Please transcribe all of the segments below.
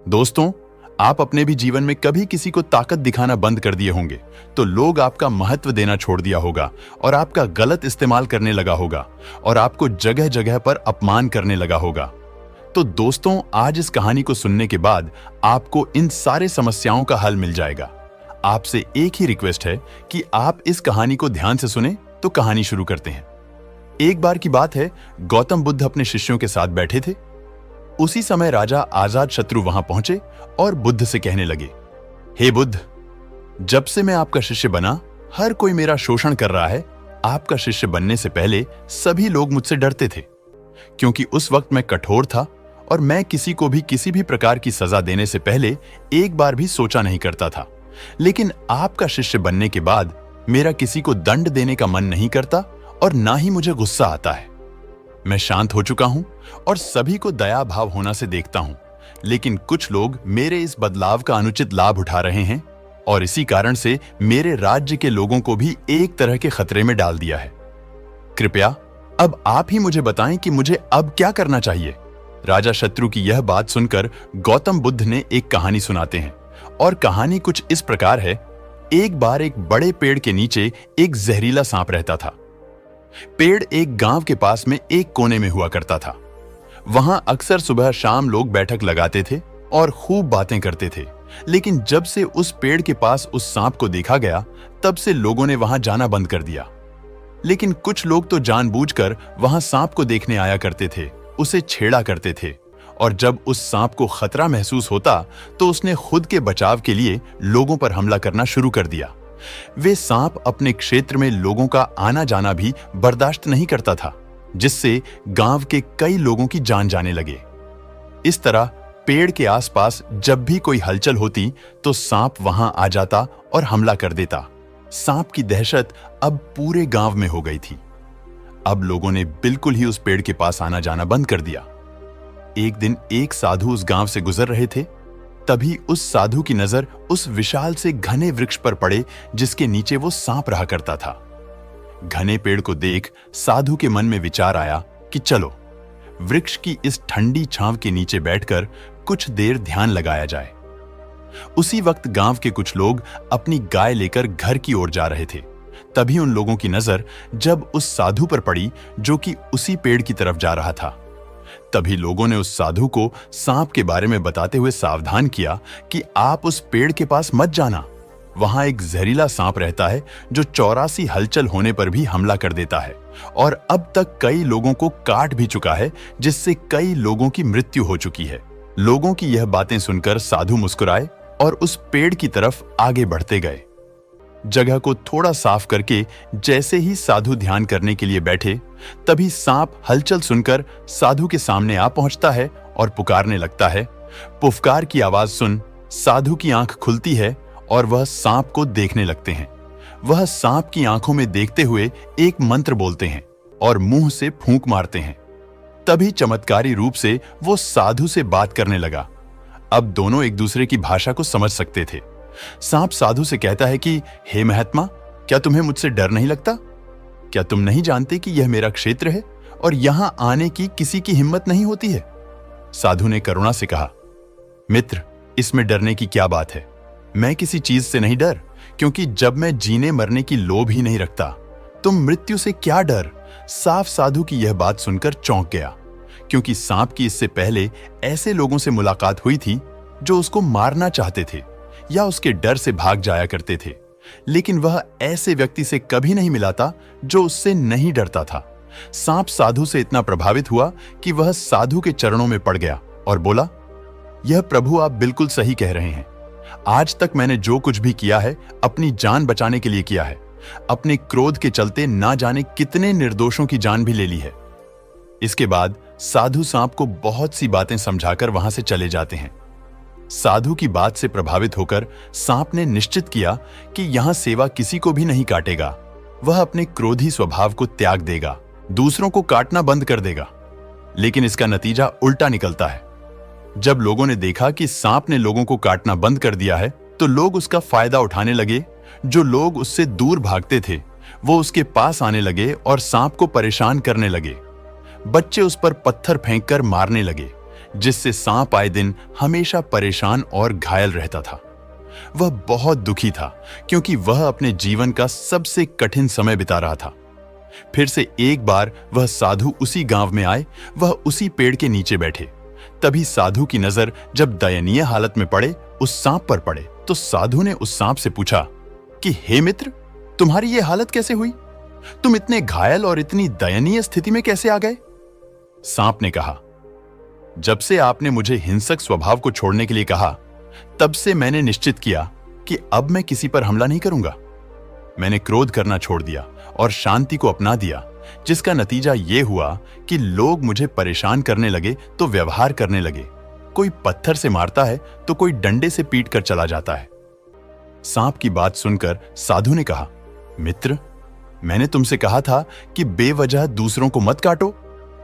दोस्तों, आप अपने भी जीवन में कभी किसी को ताकत दिखाना बंद कर दिए होंगे तो लोग आपका महत्व देना छोड़ दिया होगा और आपका गलत इस्तेमाल करने लगा होगा और आपको जगह जगह पर अपमान करने लगा होगा। तो दोस्तों, आज इस कहानी को सुनने के बाद आपको इन सारे समस्याओं का हल मिल जाएगा। आपसे एक ही रिक्वेस्ट है कि आप इस कहानी को ध्यान से सुने। तो कहानी शुरू करते हैं। एक बार की बात है, गौतम बुद्ध अपने शिष्यों के साथ बैठे थे। उसी समय राजा अजातशत्रु वहां पहुंचे और बुद्ध से कहने लगे, हे बुद्ध, जब से मैं आपका शिष्य बना, हर कोई मेरा शोषण कर रहा है। आपका शिष्य बनने से पहले सभी लोग मुझसे डरते थे, क्योंकि उस वक्त मैं कठोर था और मैं किसी को भी किसी भी प्रकार की सजा देने से पहले एक बार भी सोचा नहीं करता था। लेकिन आपका शिष्य बनने के बाद मेरा किसी को दंड देने का मन नहीं करता और ना ही मुझे गुस्सा आता है। मैं शांत हो चुका हूं और सभी को दया भाव होना से देखता हूं, लेकिन कुछ लोग मेरे इस बदलाव का अनुचित लाभ उठा रहे हैं और इसी कारण से मेरे राज्य के लोगों को भी एक तरह के खतरे में डाल दिया है। कृपया अब आप ही मुझे बताएं कि मुझे अब क्या करना चाहिए। राजा शत्रु की यह बात सुनकर गौतम बुद्ध ने एक कहानी सुनाते हैं और कहानी कुछ इस प्रकार है। एक बार एक बड़े पेड़ के नीचे एक जहरीला सांप रहता था। पेड़ एक गांव के पास में एक कोने में हुआ करता था। वहां अक्सर सुबह शाम लोग बैठक लगाते थे और खूब बातें करते थे। लेकिन जब से उस पेड़ के पास उस सांप को देखा गया, तब से लोगों ने वहां जाना बंद कर दिया। लेकिन कुछ लोग तो जानबूझकर वहां सांप को देखने आया करते थे, उसे छेड़ा करते थे और जब उस सांप को खतरा महसूस होता तो उसने खुद के बचाव के लिए लोगों पर हमला करना शुरू कर दिया। वे सांप अपने क्षेत्र में लोगों का आना जाना भी बर्दाश्त नहीं करता था, जिससे गांव के कई लोगों की जान जाने लगे। इस तरह पेड़ के आसपास जब भी कोई हलचल होती तो सांप वहां आ जाता और हमला कर देता। सांप की दहशत अब पूरे गांव में हो गई थी। अब लोगों ने बिल्कुल ही उस पेड़ के पास आना जाना बंद कर दिया। एक दिन एक साधु उस गांव से गुजर रहे थे। तभी उस साधु की नजर उस विशाल से घने वृक्ष पर पड़े जिसके नीचे वो सांप रहा करता था। घने पेड़ को देख साधु के मन में विचार आया कि चलो वृक्ष की इस ठंडी छांव के नीचे बैठकर कुछ देर ध्यान लगाया जाए। उसी वक्त गांव के कुछ लोग अपनी गाय लेकर घर की ओर जा रहे थे। तभी उन लोगों की नजर जब उस साधु पर पड़ी जो कि उसी पेड़ की तरफ जा रहा था। तभी लोगों ने उस साधु को सांप के बारे में बताते हुए सावधान किया कि आप उस पेड़ के पास मत जाना। वहां एक जहरीला सांप रहता है जो 84 हलचल होने पर भी हमला कर देता है और अब तक कई लोगों को काट भी चुका है, जिससे कई लोगों की मृत्यु हो चुकी है। लोगों की यह बातें सुनकर साधु मुस्कुराए और उस पेड़ की तरफ आगे बढ़ते गए। जगह को थोड़ा साफ करके जैसे ही साधु ध्यान करने के लिए बैठे, तभी सांप हलचल सुनकर साधु के सामने आ पहुंचता है और पुकारने लगता है। पुफकार की आवाज सुन साधु की आंख खुलती है और वह सांप को देखने लगते हैं। वह सांप की आंखों में देखते हुए एक मंत्र बोलते हैं और मुंह से फूंक मारते हैं। तभी चमत्कारी रूप से वो साधु से बात करने लगा। अब दोनों एक दूसरे की भाषा को समझ सकते थे। सांप साधु से कहता है कि हे महात्मा, क्या तुम्हें मुझसे डर नहीं लगता? क्या तुम नहीं जानते कि यह मेरा क्षेत्र है और यहां आने की किसी की हिम्मत नहीं होती है? साधु ने करुणा से कहा, मित्र, इसमें डरने की क्या बात है? मैं किसी चीज से नहीं डर, क्योंकि जब मैं जीने मरने की लोभ ही नहीं रखता, तुम मृत्यु से क्या डर? साफ साधु की यह बात सुनकर चौंक गया, क्योंकि सांप की इससे पहले ऐसे लोगों से मुलाकात हुई थी जो उसको मारना चाहते थे या उसके डर से भाग जाया करते थे, लेकिन वह ऐसे व्यक्ति से कभी नहीं मिला था जो उससे नहीं डरता था। सांप साधु से इतना प्रभावित हुआ कि वह साधु के चरणों में पड़ गया और बोला, यह प्रभु, आप बिल्कुल सही कह रहे हैं। आज तक मैंने जो कुछ भी किया है अपनी जान बचाने के लिए किया है। अपने क्रोध के चलते ना जाने कितने निर्दोषों की जान भी ले ली है। इसके बाद साधु सांप को बहुत सी बातें समझाकर वहां से चले जाते हैं। साधु की बात से प्रभावित होकर सांप ने निश्चित किया कि यहां सेवा किसी को भी नहीं काटेगा। वह अपने क्रोधी स्वभाव को त्याग देगा, दूसरों को काटना बंद कर देगा। लेकिन इसका नतीजा उल्टा निकलता है। जब लोगों ने देखा कि सांप ने लोगों को काटना बंद कर दिया है, तो लोग उसका फायदा उठाने लगे। जो लोग उससे दूर भागते थे वो उसके पास आने लगे और सांप को परेशान करने लगे। बच्चे उस पर पत्थर फेंककर मारने लगे, जिससे सांप आए दिन हमेशा परेशान और घायल रहता था। वह बहुत दुखी था क्योंकि वह अपने जीवन का सबसे कठिन समय बिता रहा था। फिर से एक बार वह साधु उसी गांव में आए, वह उसी पेड़ के नीचे बैठे। तभी साधु की नजर जब दयनीय हालत में पड़े उस सांप पर पड़े तो साधु ने उस सांप से पूछा कि हे मित्र, तुम्हारी ये हालत कैसे हुई? तुम इतने घायल और इतनी दयनीय स्थिति में कैसे आ गए? सांप ने कहा, जब से आपने मुझे हिंसक स्वभाव को छोड़ने के लिए कहा, तब से मैंने निश्चित किया कि अब मैं किसी पर हमला नहीं करूंगा। मैंने क्रोध करना छोड़ दिया और शांति को अपना दिया, जिसका नतीजा यह हुआ कि लोग मुझे परेशान करने लगे तो व्यवहार करने लगे। कोई पत्थर से मारता है तो कोई डंडे से पीट कर चला जाता है। सांप की बात सुनकर साधु ने कहा, मित्र, मैंने तुमसे कहा था कि बेवजह दूसरों को मत काटो,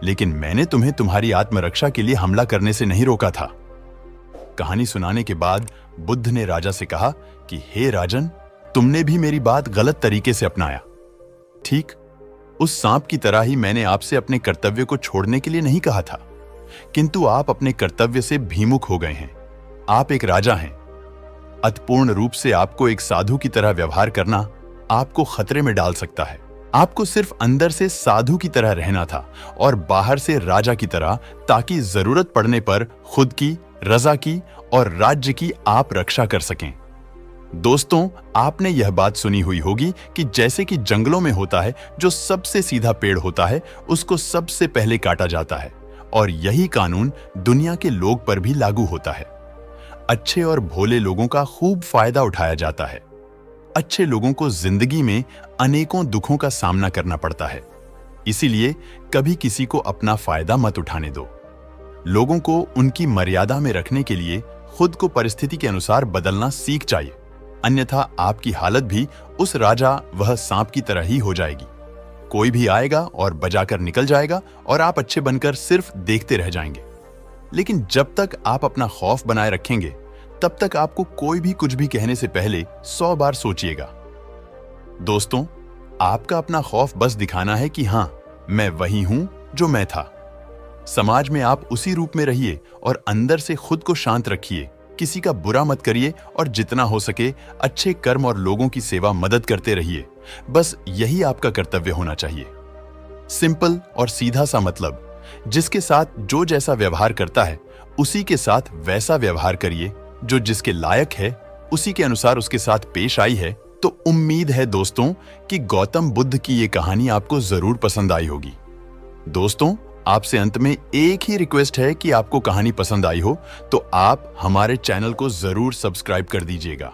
लेकिन मैंने तुम्हें तुम्हारी आत्मरक्षा के लिए हमला करने से नहीं रोका था। कहानी सुनाने के बाद बुद्ध ने राजा से कहा कि हे राजन, तुमने भी मेरी बात गलत तरीके से अपनाया। ठीक उस सांप की तरह ही मैंने आपसे अपने कर्तव्य को छोड़ने के लिए नहीं कहा था, किंतु आप अपने कर्तव्य से भीमुख हो गए हैं। आप एक राजा हैं। अतपूर्ण रूप से आपको एक साधु की तरह व्यवहार करना आपको खतरे में डाल सकता है। आपको सिर्फ अंदर से साधु की तरह रहना था और बाहर से राजा की तरह, ताकि जरूरत पड़ने पर खुद की, रजा की और राज्य की आप रक्षा कर सकें। दोस्तों, आपने यह बात सुनी हुई होगी कि जैसे कि जंगलों में होता है, जो सबसे सीधा पेड़ होता है उसको सबसे पहले काटा जाता है, और यही कानून दुनिया के लोग पर भी लागू होता है। अच्छे और भोले लोगों का खूब फायदा उठाया जाता है। अच्छे लोगों को जिंदगी में अनेकों दुखों का सामना करना पड़ता है, इसीलिए कभी किसी को अपना फायदा मत उठाने दो। लोगों को उनकी मर्यादा में रखने के लिए खुद को परिस्थिति के अनुसार बदलना सीख जाइए, अन्यथा आपकी हालत भी उस राजा वह सांप की तरह ही हो जाएगी। कोई भी आएगा और बजाकर निकल जाएगा और आप अच्छे बनकर सिर्फ देखते रह जाएंगे। लेकिन जब तक आप अपना खौफ बनाए रखेंगे, तब तक आपको कोई भी कुछ भी कहने से पहले 100 बार सोचिएगा। दोस्तों, आपका अपना खौफ बस दिखाना है कि हां, मैं वही हूं जो मैं था। समाज में आप उसी रूप में रहिए और अंदर से खुद को शांत रखिए। किसी का बुरा मत करिए और जितना हो सके अच्छे कर्म और लोगों की सेवा मदद करते रहिए। बस यही आपका कर्तव्य होना चाहिए। सिंपल और सीधा सा मतलब, जिसके साथ जो जैसा व्यवहार करता है उसी के साथ वैसा व्यवहार करिए। जो जिसके लायक है उसी के अनुसार उसके साथ पेश आई है। तो उम्मीद है दोस्तों कि गौतम बुद्ध की ये कहानी आपको जरूर पसंद आई होगी। दोस्तों, आपसे अंत में एक ही रिक्वेस्ट है कि आपको कहानी पसंद आई हो तो आप हमारे चैनल को जरूर सब्सक्राइब कर दीजिएगा।